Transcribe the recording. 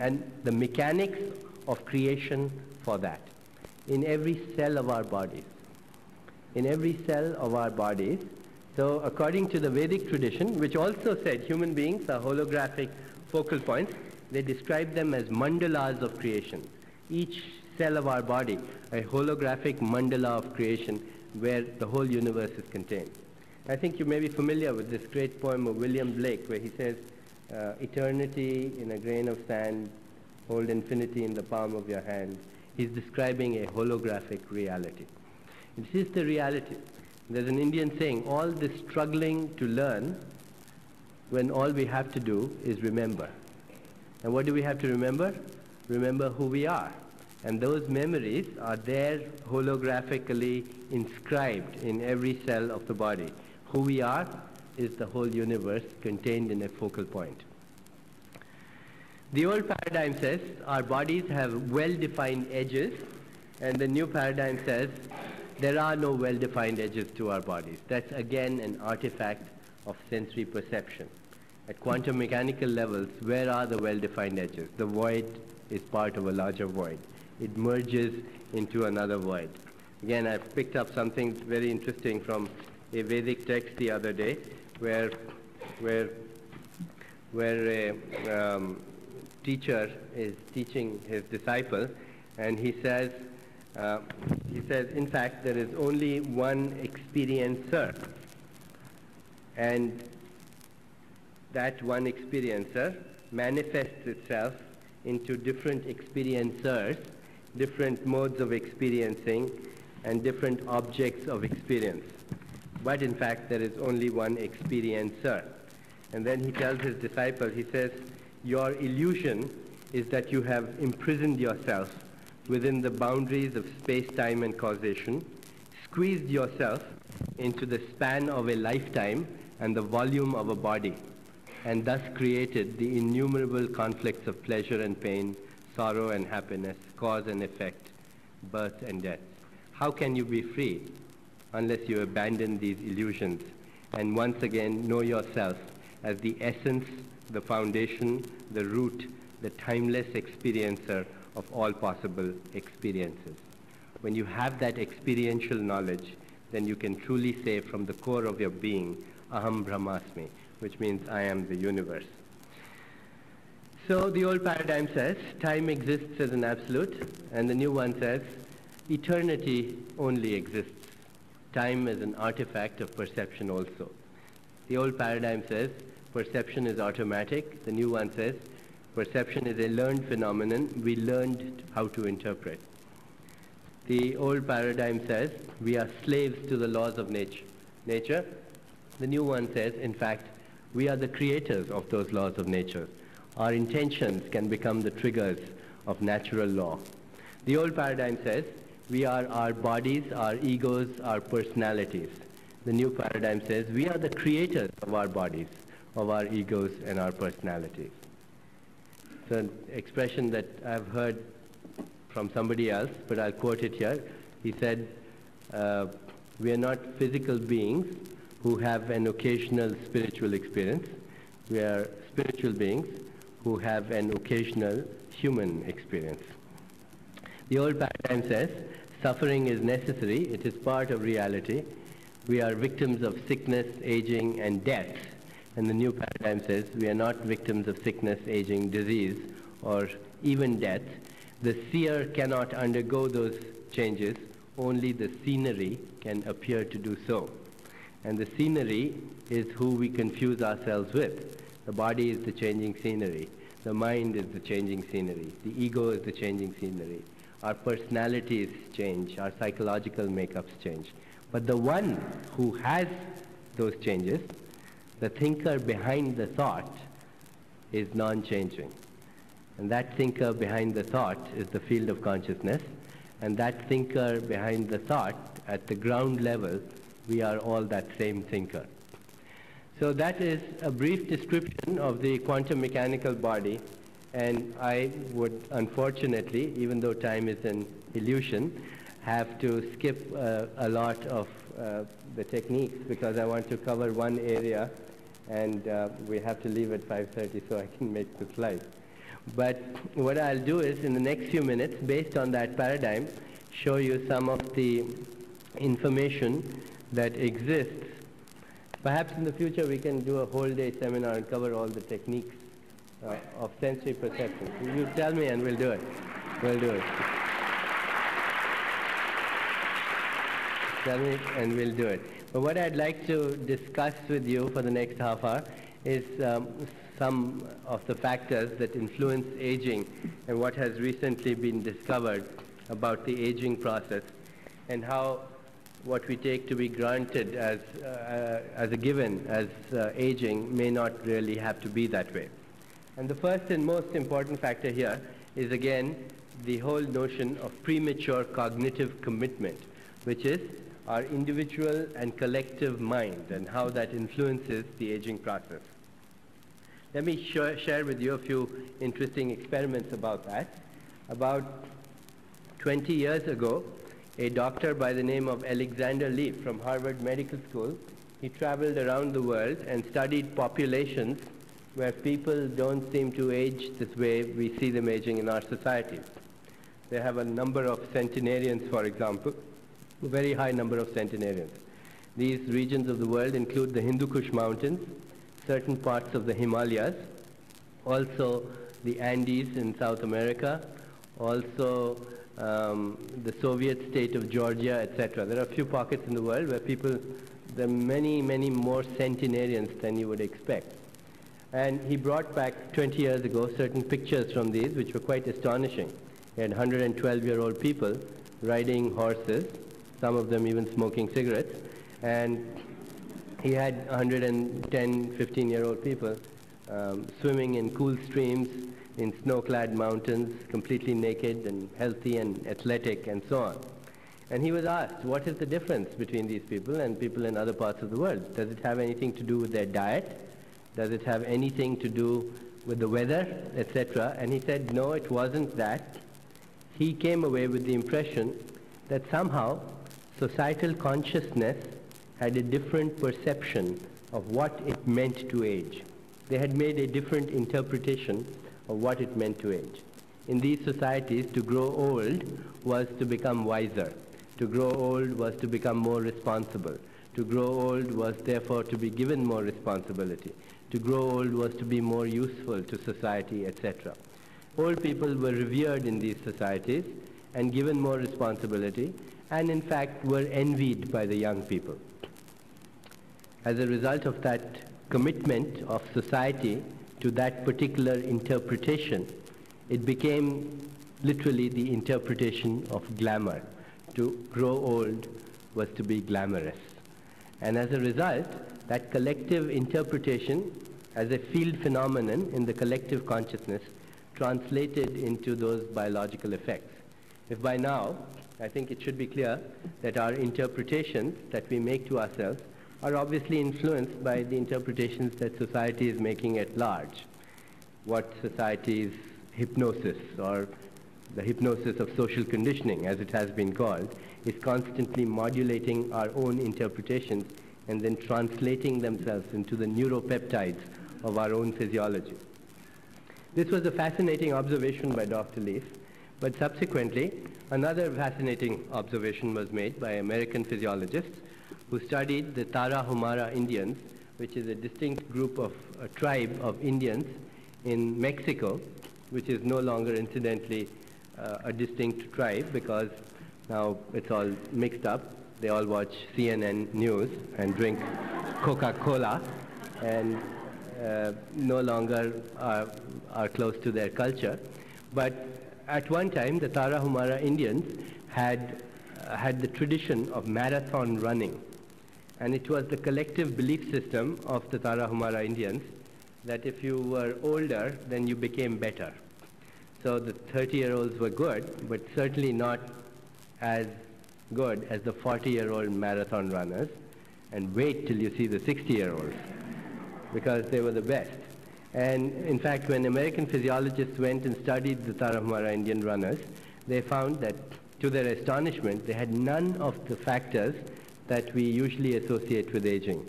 and the mechanics of creation for that in every cell of our bodies. In every cell of our bodies. So according to the Vedic tradition, which also said human beings are holographic focal points, they describe them as mandalas of creation. Each cell of our body, a holographic mandala of creation where the whole universe is contained. I think you may be familiar with this great poem of William Blake where he says, eternity in a grain of sand, hold infinity in the palm of your hand. He's describing a holographic reality. This is the reality. There's an Indian saying, all this struggling to learn when all we have to do is remember. And what do we have to remember? Remember who we are. And those memories are there holographically inscribed in every cell of the body. Who we are is the whole universe contained in a focal point. The old paradigm says our bodies have well-defined edges, and the new paradigm says there are no well-defined edges to our bodies. That's again an artifact of sensory perception. At quantum mechanical levels, where are the well-defined edges? The void is part of a larger void. It merges into another void. Again, I picked up something very interesting from a Vedic text the other day, where a teacher is teaching his disciple, and he says, in fact, there is only one experiencer, and that one experiencer manifests itself into different experiencers, different modes of experiencing, and different objects of experience. But in fact, there is only one experiencer. And then he tells his disciple, he says, your illusion is that you have imprisoned yourself within the boundaries of space-time and causation, squeezed yourself into the span of a lifetime and the volume of a body, and thus created the innumerable conflicts of pleasure and pain, sorrow and happiness, cause and effect, birth and death. How can you be free unless you abandon these illusions and once again know yourself as the essence, the foundation, the root, the timeless experiencer of all possible experiences? When you have that experiential knowledge, then you can truly say from the core of your being, Aham Brahmasmi, which means I am the universe. So the old paradigm says time exists as an absolute, and the new one says eternity only exists. Time is an artifact of perception also. The old paradigm says perception is automatic. The new one says perception is a learned phenomenon. We learned how to interpret. The old paradigm says we are slaves to the laws of nature. The new one says, in fact, we are the creators of those laws of nature. Our intentions can become the triggers of natural law. The old paradigm says we are our bodies, our egos, our personalities. The new paradigm says we are the creators of our bodies, of our egos and our personalities. It's an expression that I've heard from somebody else, but I'll quote it here. He said, we are not physical beings who have an occasional spiritual experience. We are spiritual beings who have an occasional human experience. The old paradigm says suffering is necessary. It is part of reality. We are victims of sickness, aging, and death. And the new paradigm says we are not victims of sickness, aging, disease, or even death. The seer cannot undergo those changes. Only the scenery can appear to do so. And the scenery is who we confuse ourselves with. The body is the changing scenery. The mind is the changing scenery. The ego is the changing scenery. Our personalities change. Our psychological makeups change. But the one who has those changes, the thinker behind the thought, is non-changing. And that thinker behind the thought is the field of consciousness. And that thinker behind the thought, at the ground level, we are all that same thinker. So that is a brief description of the quantum mechanical body, and I would unfortunately, even though time is an illusion, have to skip a lot of the techniques because I want to cover one area, and we have to leave at 5:30 so I can make the slides. But what I'll do is, in the next few minutes, based on that paradigm, show you some of the information that exists. Perhaps in the future we can do a whole day seminar and cover all the techniques of sensory perception. You tell me and we'll do it. We'll do it. Tell me and we'll do it. But what I'd like to discuss with you for the next half hour is some of the factors that influence aging and what has recently been discovered about the aging process, and how what we take to be granted as a given as aging may not really have to be that way. And the first and most important factor here is, again, the whole notion of premature cognitive commitment, which is our individual and collective mind and how that influences the aging process. Let me share with you a few interesting experiments about that. About 20 years ago, a doctor by the name of Alexander Leaf from Harvard Medical School, he traveled around the world and studied populations where people don't seem to age this way we see them aging in our societies. They have a number of centenarians, for example, a very high number of centenarians. These regions of the world include the Hindu Kush Mountains, certain parts of the Himalayas, also the Andes in South America, also the Soviet state of Georgia, etc. There are a few pockets in the world where there are many, many more centenarians than you would expect. And he brought back 20 years ago certain pictures from these which were quite astonishing. He had 112-year-old people riding horses, some of them even smoking cigarettes, and he had 110, 15-year-old people swimming in cool streams, in snow-clad mountains, completely naked and healthy and athletic and so on. And he was asked, what is the difference between these people and people in other parts of the world? Does it have anything to do with their diet? Does it have anything to do with the weather, etc.? And he said, no, it wasn't that. He came away with the impression that somehow societal consciousness had a different perception of what it meant to age. They had made a different interpretation of what it meant to age. In these societies, to grow old was to become wiser. To grow old was to become more responsible. To grow old was therefore to be given more responsibility. To grow old was to be more useful to society, etc. Old people were revered in these societies and given more responsibility, and in fact were envied by the young people. As a result of that commitment of society to that particular interpretation, it became literally the interpretation of glamour. To grow old was to be glamorous. And as a result, that collective interpretation as a field phenomenon in the collective consciousness translated into those biological effects. If by now, I think it should be clear that our interpretations that we make to ourselves are obviously influenced by the interpretations that society is making at large. What society's hypnosis, or the hypnosis of social conditioning, as it has been called, is constantly modulating our own interpretations and then translating themselves into the neuropeptides of our own physiology. This was a fascinating observation by Dr. Leaf, but subsequently another fascinating observation was made by American physiologists who studied the Tarahumara Indians, which is a distinct group of a tribe of Indians in Mexico, which is no longer incidentally a distinct tribe because now it's all mixed up. They all watch CNN news and drink Coca-Cola and no longer are close to their culture. But at one time, the Tarahumara Indians had the tradition of marathon running. And it was the collective belief system of the Tarahumara Indians that if you were older, then you became better. So the 30-year-olds were good, but certainly not as good as the 40-year-old marathon runners. And wait till you see the 60-year-olds, because they were the best. And in fact, when American physiologists went and studied the Tarahumara Indian runners, they found that, to their astonishment, they had none of the factors that we usually associate with aging.